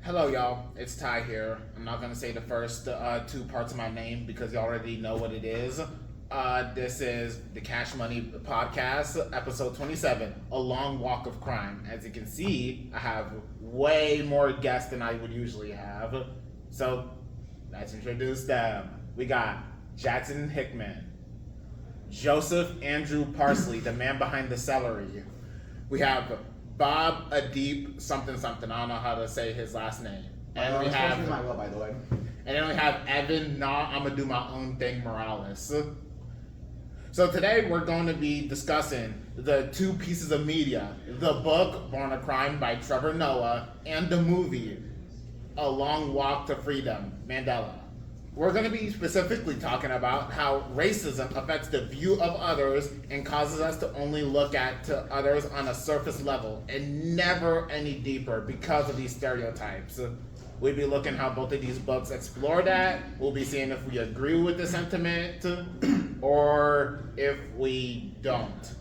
Hello, y'all. It's Ty here. I'm not gonna say the first two parts of my name because you already know what it is. This is the Cah Money Podcast, episode 27, A Long Walk of Crime. As you can see, I have way more guests than I would usually have. So, let's introduce them. We got Jackson Hickman, Joseph Andrew Parsley, the man behind the celery. We have Bob Adib something something. I don't know how to say his last name. And we have my will, by the way. And then we have Evan. Nah, I'm gonna do my own thing. Morales. So today we're going to be discussing the two pieces of media: the book "Born a Crime" by Trevor Noah and the movie "A Long Walk to Freedom" Mandela. We're going to be specifically talking about how racism affects the view of others and causes us to only look at others on a surface level and never any deeper because of these stereotypes. We'll be looking how both of these books explore that. We'll be seeing if we agree with the sentiment or if we don't.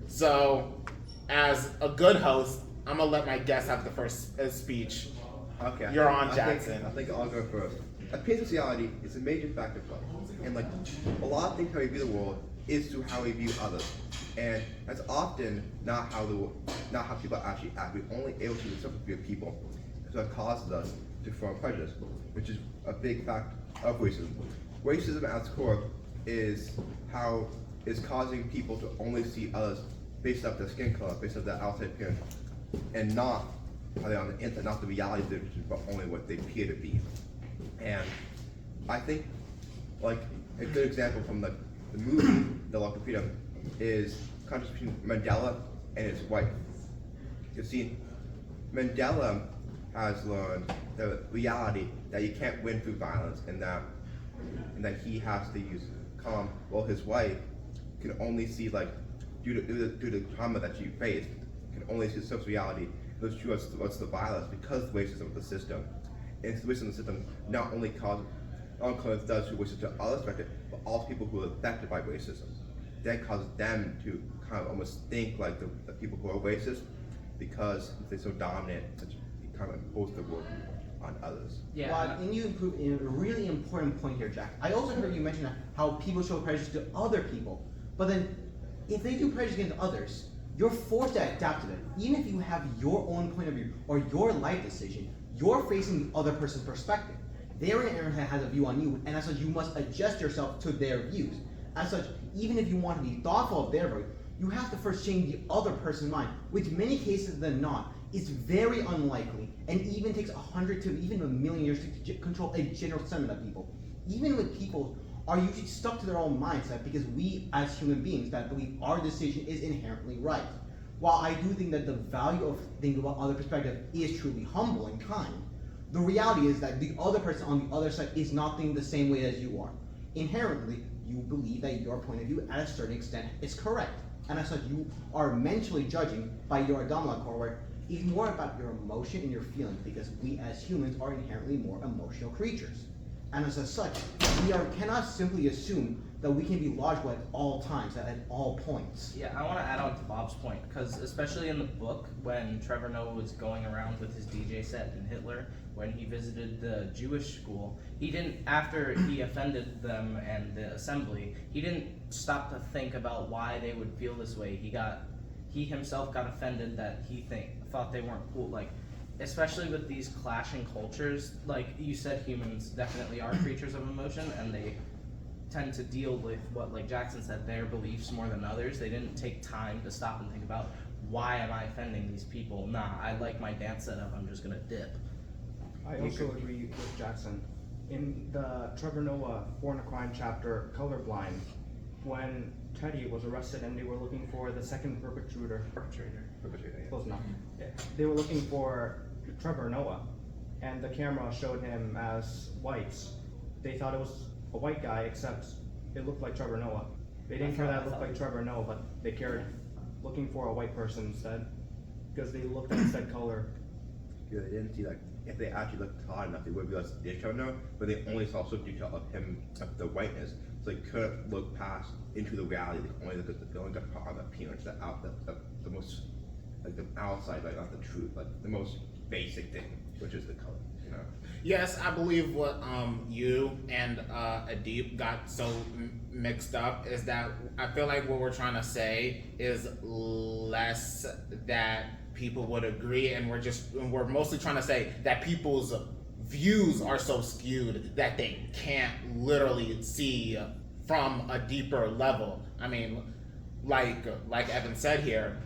So, as a good host, I'm going to let my guest have the first speech. Okay. You're on, Jackson. I think I'll go first. Appearance sociality is a major factor for us. And like a lot of things how we view the world is through how we view others. And that's often not how people actually act. We're only able to see the surface view of people. So it causes us to form prejudice, which is a big factor of racism. Racism at its core is causing people to only see others based off their skin color, based off their outside appearance, and not how they're on the inside, not the reality of their position, but only what they appear to be. And I think, like, a good example from the movie, The Walk of Freedom, is the contrast between Mandela and his wife. You see, Mandela has learned the reality that you can't win through violence, and that he has to use calm. While his wife can only see, like, due to the trauma that she faced, can only see the surface reality. Those true what's the violence because of the racism of the system. And the racism of the system not only does through racism to others affected, but also people who are affected by racism. That causes them to kind of almost think like the people who are racist because they're so dominant, you kind of impose the world on others. Yeah. Well, and you improve in a really important point here, Jack. I also heard you mention how people show prejudice to other people, but then if they do prejudice against others, you're forced to adapt to it. Even if you have your own point of view or your life decision, you're facing the other person's perspective. Their internet has a view on you, and as such, you must adjust yourself to their views. As such, even if you want to be thoughtful of their view, you have to first change the other person's mind, which many cases than not is very unlikely, and even takes 100 to even 1,000,000 years to control a general sentiment of people. Even with people are usually stuck to their own mindset because we, as human beings, that believe our decision is inherently right. While I do think that the value of thinking about other perspective is truly humble and kind, the reality is that the other person on the other side is not thinking the same way as you are. Inherently, you believe that your point of view at a certain extent is correct. And as such, you are mentally judging by your abdominal core, where it's more about your emotion and your feelings, because we as humans are inherently more emotional creatures. And as such, we cannot simply assume that we can be logical at all times, at all points. Yeah, I want to add on to Bob's point, because especially in the book, when Trevor Noah was going around with his DJ set in Hitler, when he visited the Jewish school, he didn't, after he offended them and the assembly, he didn't stop to think about why they would feel this way. He himself got offended that he thought they weren't cool. Like, especially with these clashing cultures, like you said, humans definitely are creatures of emotion, and they tend to deal with what, like Jackson said, their beliefs more than others. They didn't take time to stop and think about, why am I offending these people? Nah, I like my dance setup, I'm just gonna dip. I also agree with Jackson. In the Trevor Noah Born a Crime chapter, Colorblind, when Teddy was arrested and they were looking for the second perpetrator, Yeah. close enough. They were looking for Trevor Noah, and the camera showed him as white. They thought it was a white guy, except it looked like Trevor Noah. They didn't care that it looked like Trevor Noah, but they cared looking for a white person instead, because they looked at the said color. Yeah, they didn't see, like, if they actually looked hard enough, they would realize they Trevor Noah, but they only saw so detail of him, of the whiteness, so they couldn't look past into the reality. They only look at the part of the appearance, the most, like the outside, like not the truth, like the most basic thing. which is the color. You know. Yes, I believe what you and Adib got so mixed up is that I feel like what we're trying to say is less that people would agree, and we're mostly trying to say that people's views are so skewed that they can't literally see from a deeper level. I mean, like Evan said here,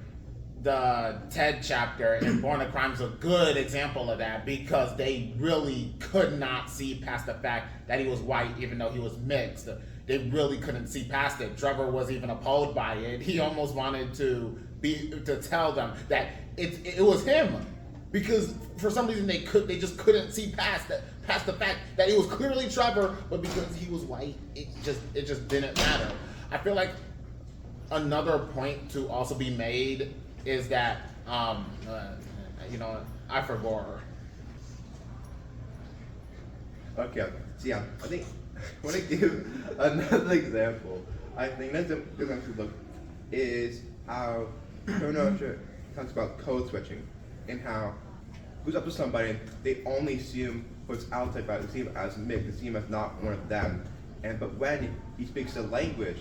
the TED chapter in Born a Crime is a good example of that, because they really could not see past the fact that he was white, even though he was mixed. They really couldn't see past it. Trevor was even appalled by it. He almost wanted to tell them that it was him, because for some reason they just couldn't see past the fact that it was clearly Trevor, but because he was white, it just didn't matter. I feel like another point to also be made is that I forgot. Okay, so yeah, I think I want to give another example. I think that's a good one to look is how Turner talks about code switching, and how goes up to somebody and they only see him what's outside, but they see him as mixed, they see him as not one of them. But when he speaks a language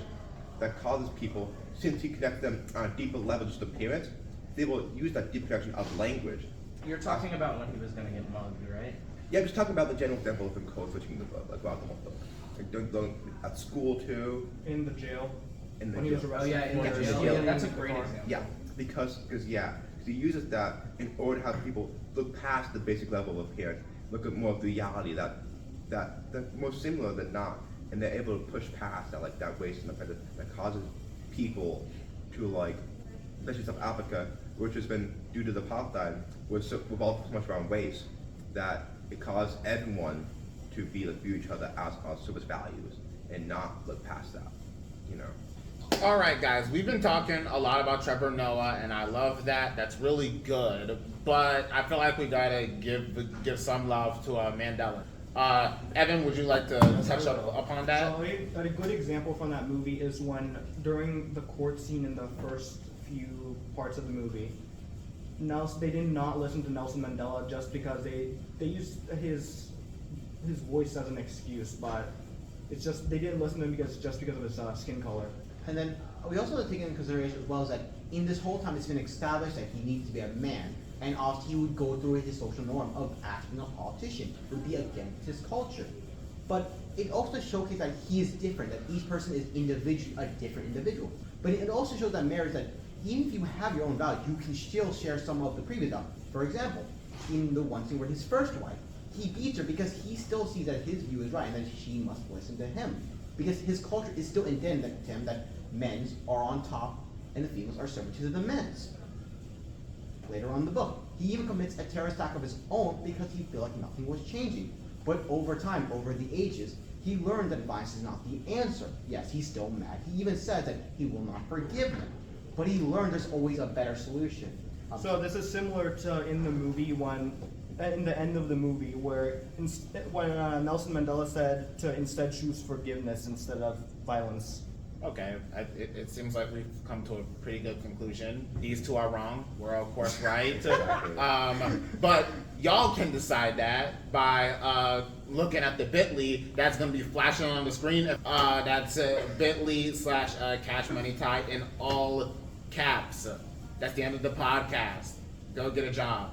that causes people, since he connects them on a deeper level, just appearance, they will use that deep connection of language. You're talking about when he was gonna get mugged, right? Yeah, I'm just talking about the general example of him code switching in the book, like throughout the whole book. Like don't at school too. In the jail. In the When he was jail. arrested. Oh yeah, in for the jail. stealing That's a the great car. example. Yeah, because he uses that in order to have people look past the basic level of appearance, look at more of the reality that's more similar than not, and they're able to push past that waste and the fact that causes people to especially South Africa, which has been due to the apartheid, revolved so much around waste that it caused everyone to view each other as service values and not look past that, you know. All right, guys, we've been talking a lot about Trevor Noah, and I love that. That's really good. But I feel like we gotta give some love to Mandela. Evan, would you like to touch upon that? So a good example from that movie is when, during the court scene in the first few parts of the movie, they did not listen to Nelson Mandela just because they used his voice as an excuse, but it's just they didn't listen to him because of his skin color. And then we also have to take into consideration as well is that in this whole time it's been established that he needs to be a man, and often he would go through his social norm of acting a politician, would be against his culture. But it also showcases that he is different, that each person is a different individual. But it also shows that marriage, that even if you have your own values, you can still share some of the previous values. For example, in the one scene where his first wife, he beats her because he still sees that his view is right and that she must listen to him. Because his culture is still indebted to him that men's are on top and the females are subject to the men's. Later on in the book, he even commits a terrorist attack of his own because he felt like nothing was changing. But over time, over the ages, he learned that violence is not the answer. Yes, he's still mad. He even says that he will not forgive him. But he learned there's always a better solution. So this is similar to in the movie in the end of the movie when Nelson Mandela said to instead choose forgiveness instead of violence. Okay, it seems like we've come to a pretty good conclusion. These two are wrong. We're of course right. But y'all can decide that by looking at the bit.ly that's going to be flashing on the screen. That's bit.ly/Cah Money Ty in all caps. That's the end of the podcast. Go get a job.